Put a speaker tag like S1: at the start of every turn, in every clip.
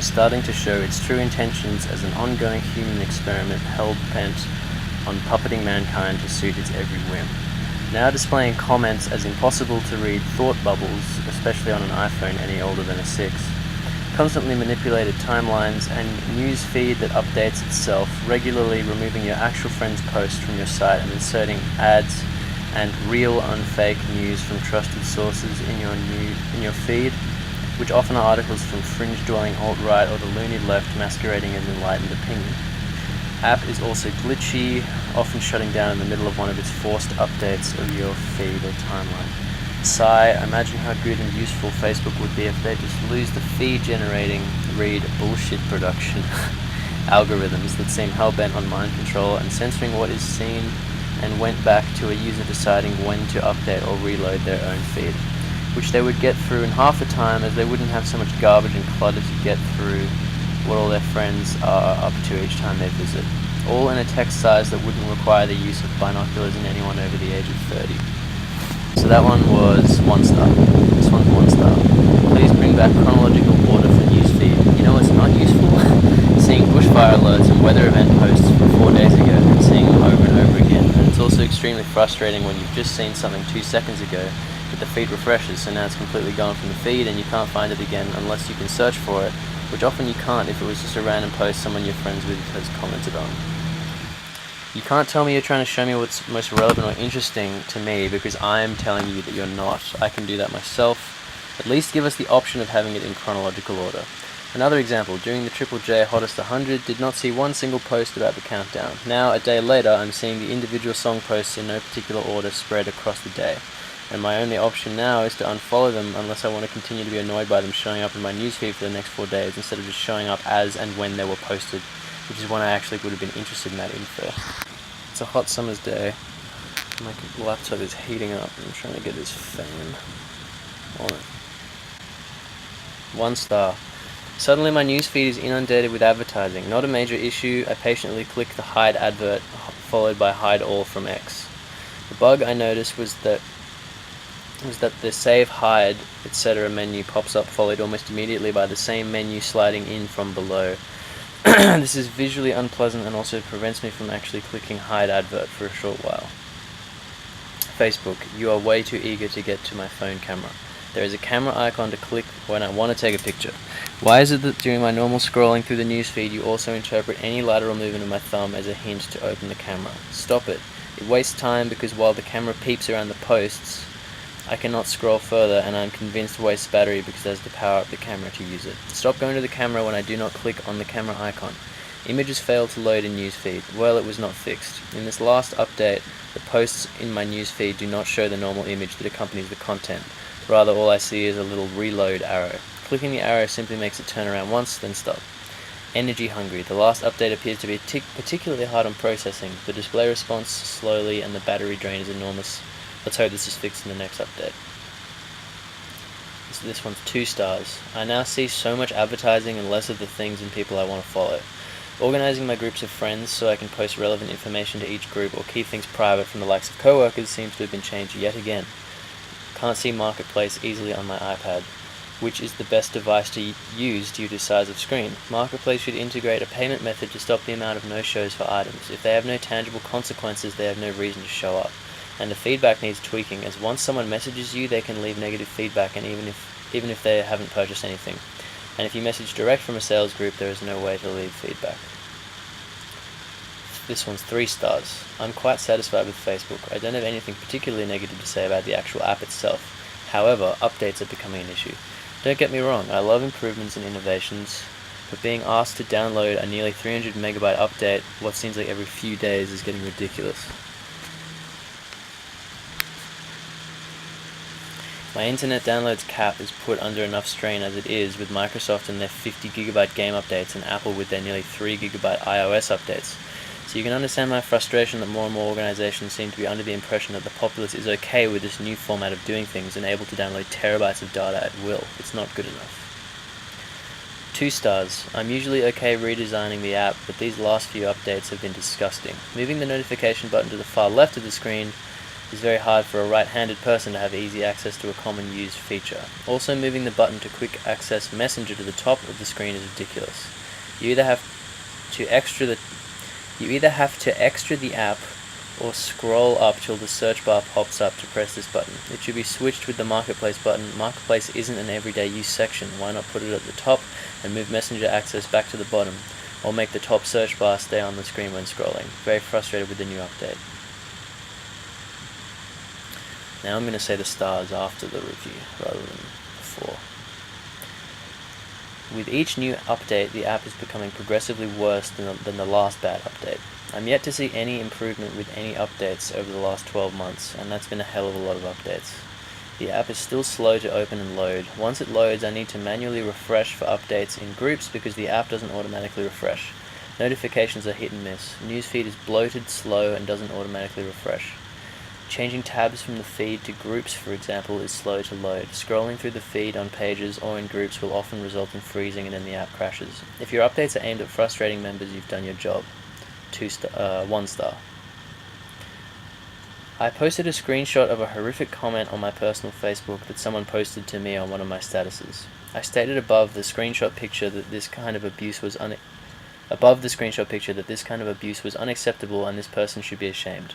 S1: is starting to show its true intentions as an ongoing human experiment hell-bent on puppeting mankind to suit its every whim. Now displaying comments as impossible to read thought bubbles, especially on an iPhone any older than a 6. Constantly manipulated timelines and news feed that updates itself, regularly removing your actual friend's post from your site and inserting ads and real unfake news from trusted sources in your feed, which often are articles from fringe-dwelling alt-right or the loony left masquerading as enlightened opinion. App is also glitchy, often shutting down in the middle of one of its forced updates of your feed or timeline. Sigh, imagine how good and useful Facebook would be if they just lose the feed-generating, read bullshit production algorithms that seem hell-bent on mind control and censoring what is seen and went back to a user deciding when to update or reload their own feed, which they would get through in half the time as they wouldn't have so much garbage and clutter to get through what all their friends are up to each time they visit, all in a text size that wouldn't require the use of binoculars in anyone over the age of 30. So that one was 1 star. This one's 1 star. Please bring back chronological order for newsfeed. You know what's not useful? Seeing bushfire alerts and weather event posts from 4 days ago and seeing them over and over again. And it's also extremely frustrating when you've just seen something 2 seconds ago, but the feed refreshes, so now it's completely gone from the feed and you can't find it again unless you can search for it, which often you can't if it was just a random post someone you're friends with has commented on. You can't tell me you're trying to show me what's most relevant or interesting to me because I'm telling you that you're not. I can do that myself. At least give us the option of having it in chronological order. Another example, during the Triple J Hottest 100, did not see one single post about the countdown. Now, a day later, I'm seeing the individual song posts in no particular order spread across the day. And my only option now is to unfollow them unless I want to continue to be annoyed by them showing up in my newsfeed for the next 4 days instead of just showing up as and when they were posted, which is when I actually would have been interested in that info. It's a hot summer's day. My laptop is heating up. I'm trying to get this fan on it. 1 star. Suddenly my newsfeed is inundated with advertising. Not a major issue. I patiently click the hide advert followed by hide all from X. The bug I noticed was that the save, hide, etc. menu pops up followed almost immediately by the same menu sliding in from below. This is visually unpleasant and also prevents me from actually clicking hide advert for a short while. Facebook, you are way too eager to get to my phone camera. There is a camera icon to click when I want to take a picture. Why is it that during my normal scrolling through the newsfeed you also interpret any lateral movement of my thumb as a hint to open the camera? Stop it. It wastes time because while the camera peeps around the posts, I cannot scroll further and I'm convinced wastes battery because it has to power up the camera to use it. Stop going to the camera when I do not click on the camera icon. Images fail to load in newsfeed. Well, it was not fixed. In this last update, the posts in my newsfeed do not show the normal image that accompanies the content. Rather, all I see is a little reload arrow. Clicking the arrow simply makes it turn around once, then stop. Energy hungry. The last update appears to be particularly hard on processing. The display responds slowly and the battery drain is enormous. Let's hope this is fixed in the next update. This one's 2 stars. I now see so much advertising and less of the things and people I want to follow. Organizing my groups of friends so I can post relevant information to each group or keep things private from the likes of coworkers seems to have been changed yet again. Can't see Marketplace easily on my iPad, which is the best device to use due to size of screen. Marketplace should integrate a payment method to stop the amount of no-shows for items. If they have no tangible consequences, they have no reason to show up. And the feedback needs tweaking, as once someone messages you, they can leave negative feedback, and even if they haven't purchased anything. And if you message direct from a sales group, there is no way to leave feedback. This one's 3 stars. I'm quite satisfied with Facebook. I don't have anything particularly negative to say about the actual app itself. However, updates are becoming an issue. Don't get me wrong, I love improvements and innovations, but being asked to download a nearly 300 megabyte update what seems like every few days is getting ridiculous. My internet downloads cap is put under enough strain as it is with Microsoft and their 50 gigabyte game updates and Apple with their nearly 3 gigabyte iOS updates. So you can understand my frustration that more and more organizations seem to be under the impression that the populace is okay with this new format of doing things and able to download terabytes of data at will. It's not good enough. 2 stars. I'm usually okay redesigning the app, but these last few updates have been disgusting. Moving the notification button to the far left of the screen It's very hard for a right-handed person to have easy access to a common used feature. Also, moving the button to quick access Messenger to the top of the screen is ridiculous. You either have to extra the app or scroll up till the search bar pops up to press this button. It should be switched with the Marketplace button. Marketplace isn't an everyday use section. Why not put it at the top and move Messenger access back to the bottom, or make the top search bar stay on the screen when scrolling? Very frustrated with the new update. Now I'm going to say the stars after the review rather than before. With each new update, the app is becoming progressively worse than the last bad update. I'm yet to see any improvement with any updates over the last 12 months, and that's been a hell of a lot of updates. The app is still slow to open and load. Once it loads, I need to manually refresh for updates in groups because the app doesn't automatically refresh. Notifications are hit and miss. Newsfeed is bloated, slow, and doesn't automatically refresh. Changing tabs from the feed to groups, for example, is slow to load. Scrolling through the feed on pages or in groups will often result in freezing and then the app crashes. If your updates are aimed at frustrating members, you've done your job. 1 star. I posted a screenshot of a horrific comment on my personal Facebook that someone posted to me on one of my statuses. I stated above the screenshot picture that this kind of abuse was unacceptable and this person should be ashamed.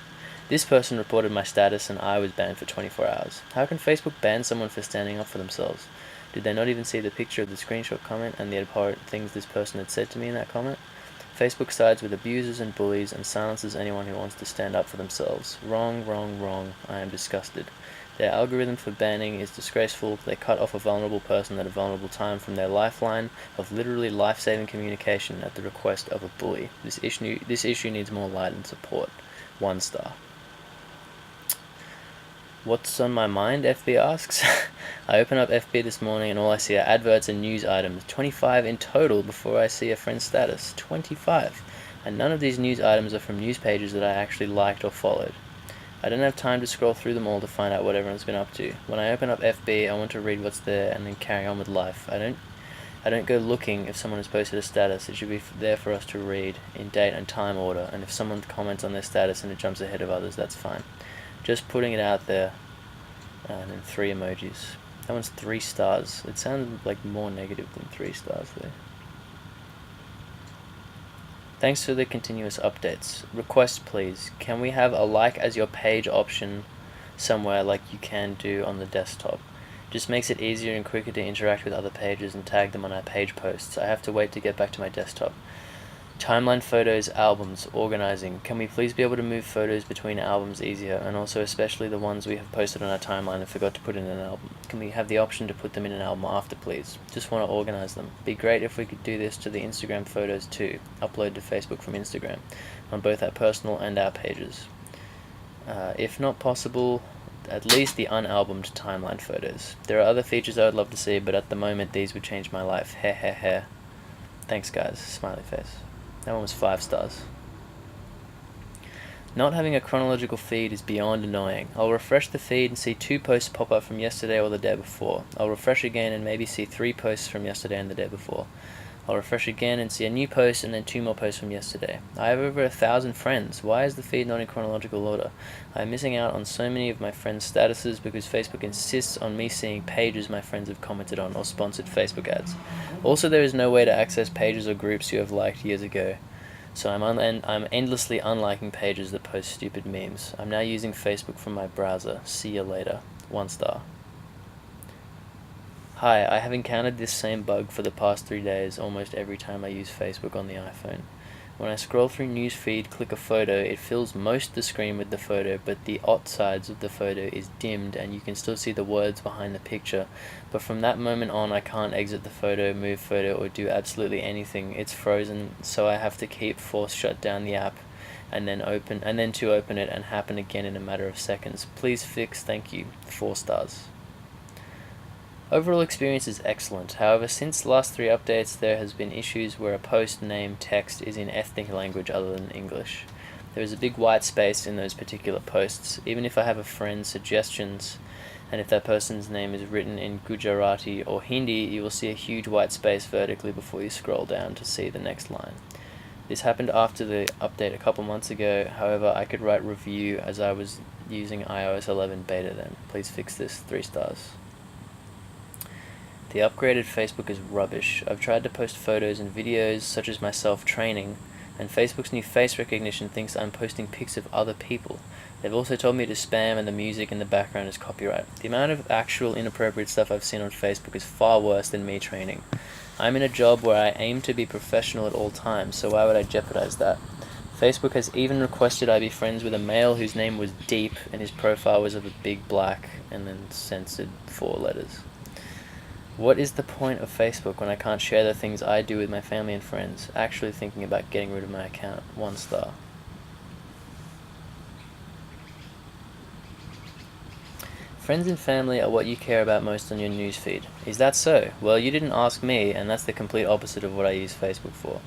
S1: This person reported my status and I was banned for 24 hours. How can Facebook ban someone for standing up for themselves? Did they not even see the picture of the screenshot comment and the abhorrent things this person had said to me in that comment? Facebook sides with abusers and bullies and silences anyone who wants to stand up for themselves. Wrong, wrong, wrong. I am disgusted. Their algorithm for banning is disgraceful. They cut off a vulnerable person at a vulnerable time from their lifeline of literally life-saving communication at the request of a bully. This issue needs more light and support. 1 star. What's on my mind, FB asks. I open up FB this morning and all I see are adverts and news items. 25 in total before I see a friend's status. 25. And none of these news items are from news pages that I actually liked or followed. I don't have time to scroll through them all to find out what everyone's been up to. When I open up FB, I want to read what's there and then carry on with life. I don't go looking if someone has posted a status. It should be there for us to read in date and time order, and if someone comments on their status and it jumps ahead of others, that's fine. Just putting it out there. And then 3 emojis. That one's 3 stars. It sounds like more negative than 3 stars there. Thanks for the continuous updates. Request please. Can we have a like as your page option somewhere like you can do on the desktop? Just makes it easier and quicker to interact with other pages and tag them on our page posts. I have to wait to get back to my desktop. Timeline photos, albums, organizing. Can we please be able to move photos between albums easier, and also especially the ones we have posted on our timeline and forgot to put in an album? Can we have the option to put them in an album after, please? Just want to organize them. Be great if we could do this to the Instagram photos too. Upload to Facebook from Instagram on both our personal and our pages. If not possible, at least the unalbumed timeline photos. There are other features I would love to see, but at the moment these would change my life. Heh heh heh. Thanks guys. Smiley face. That one was 5 stars. Not having a chronological feed is beyond annoying. I'll refresh the feed and see 2 posts pop up from yesterday or the day before. I'll refresh again and maybe see 3 posts from yesterday and the day before. I'll refresh again and see a new post and then 2 more posts from yesterday. I have over 1,000 friends. Why is the feed not in chronological order? I'm missing out on so many of my friends' statuses because Facebook insists on me seeing pages my friends have commented on or sponsored Facebook ads. Also, there is no way to access pages or groups you have liked years ago. So I'm endlessly unliking pages that post stupid memes. I'm now using Facebook from my browser. See you later. 1 star. Hi, I have encountered this same bug for the past 3 days almost every time I use Facebook on the iPhone. When I scroll through newsfeed, click a photo, it fills most of the screen with the photo, but the sides of the photo is dimmed and you can still see the words behind the picture. But from that moment on, I can't exit the photo, move photo, or do absolutely anything. It's frozen, so I have to force shut down the app and then to open it and happen again in a matter of seconds. Please fix, thank you. 4 stars. Overall experience is excellent. However, since the last 3 updates, there has been issues where a post name text is in ethnic language other than English. There is a big white space in those particular posts. Even if I have a friend's suggestions, and if that person's name is written in Gujarati or Hindi, you will see a huge white space vertically before you scroll down to see the next line. This happened after the update a couple months ago. However, I could write review as I was using iOS 11 beta then. Please fix this. 3 stars. The upgraded Facebook is rubbish. I've tried to post photos and videos such as myself training, and Facebook's new face recognition thinks I'm posting pics of other people. They've also told me to spam and the music in the background is copyright. The amount of actual inappropriate stuff I've seen on Facebook is far worse than me training. I'm in a job where I aim to be professional at all times, so why would I jeopardize that? Facebook has even requested I be friends with a male whose name was Deep and his profile was of a big black and then censored 4 letters. What is the point of Facebook when I can't share the things I do with my family and friends? Actually thinking about getting rid of my account. 1 star. Friends and family are what you care about most on your newsfeed. Is that so? Well, you didn't ask me, and that's the complete opposite of what I use Facebook for.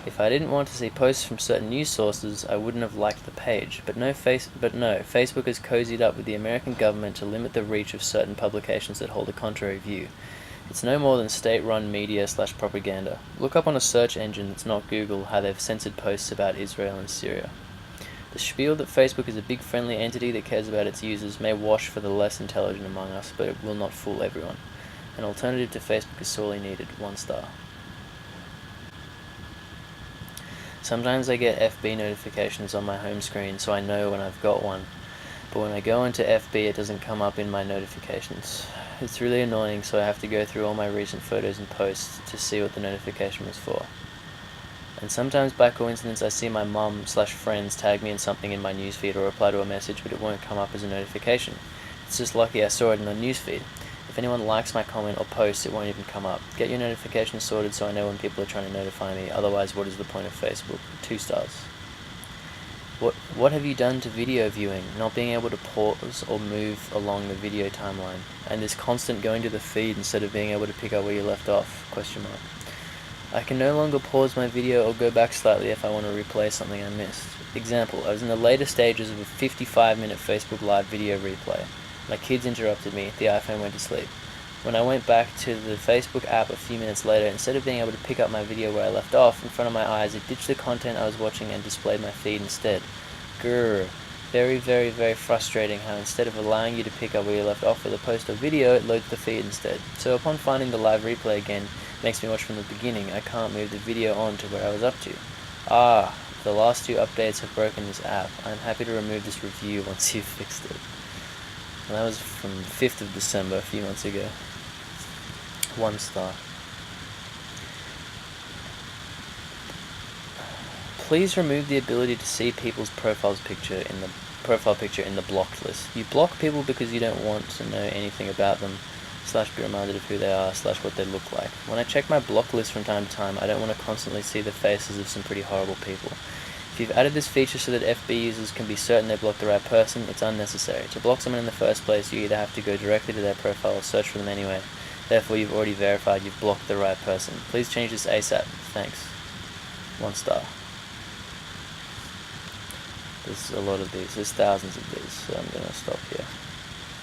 S1: If I didn't want to see posts from certain news sources, I wouldn't have liked the page. But no, Facebook has cozied up with the American government to limit the reach of certain publications that hold a contrary view. It's no more than state-run media/propaganda. Look up on a search engine that's not Google how they've censored posts about Israel and Syria. The spiel that Facebook is a big friendly entity that cares about its users may wash for the less intelligent among us, but it will not fool everyone. An alternative to Facebook is sorely needed. 1 star. Sometimes I get FB notifications on my home screen, so I know when I've got one. But when I go into FB, it doesn't come up in my notifications. It's really annoying, so I have to go through all my recent photos and posts to see what the notification was for. And sometimes by coincidence I see my mum/friends tag me in something in my newsfeed or reply to a message, but it won't come up as a notification. It's just lucky I saw it in the newsfeed. If anyone likes my comment or post, it won't even come up. Get your notifications sorted so I know when people are trying to notify me, otherwise what is the point of Facebook? 2 stars. What have you done to video viewing, not being able to pause or move along the video timeline, and this constant going to the feed instead of being able to pick up where you left off? ? I can no longer pause my video or go back slightly if I want to replay something I missed. Example, I was in the later stages of a 55-minute Facebook Live video replay. My kids interrupted me, the iPhone went to sleep. When I went back to the Facebook app a few minutes later, instead of being able to pick up my video where I left off in front of my eyes, it ditched the content I was watching and displayed my feed instead. Grrr. Very, very, very frustrating how instead of allowing you to pick up where you left off with a post or video, it loads the feed instead. So upon finding the live replay again, makes me watch from the beginning, I can't move the video on to where I was up to. The last 2 updates have broken this app. I'm happy to remove this review once you've fixed it. And that was from 5th of December, a few months ago. 1 star. Please remove the ability to see people's profile picture in the blocked list. You block people because you don't want to know anything about them, / be reminded of who they are, / what they look like. When I check my block list from time to time, I don't want to constantly see the faces of some pretty horrible people. If you've added this feature so that FB users can be certain they blocked the right person, it's unnecessary. To block someone in the first place, you either have to go directly to their profile or search for them anyway. Therefore, you've already verified you've blocked the right person. Please change this ASAP. Thanks. 1 star. There's a lot of these. There's thousands of these, so I'm going to stop here.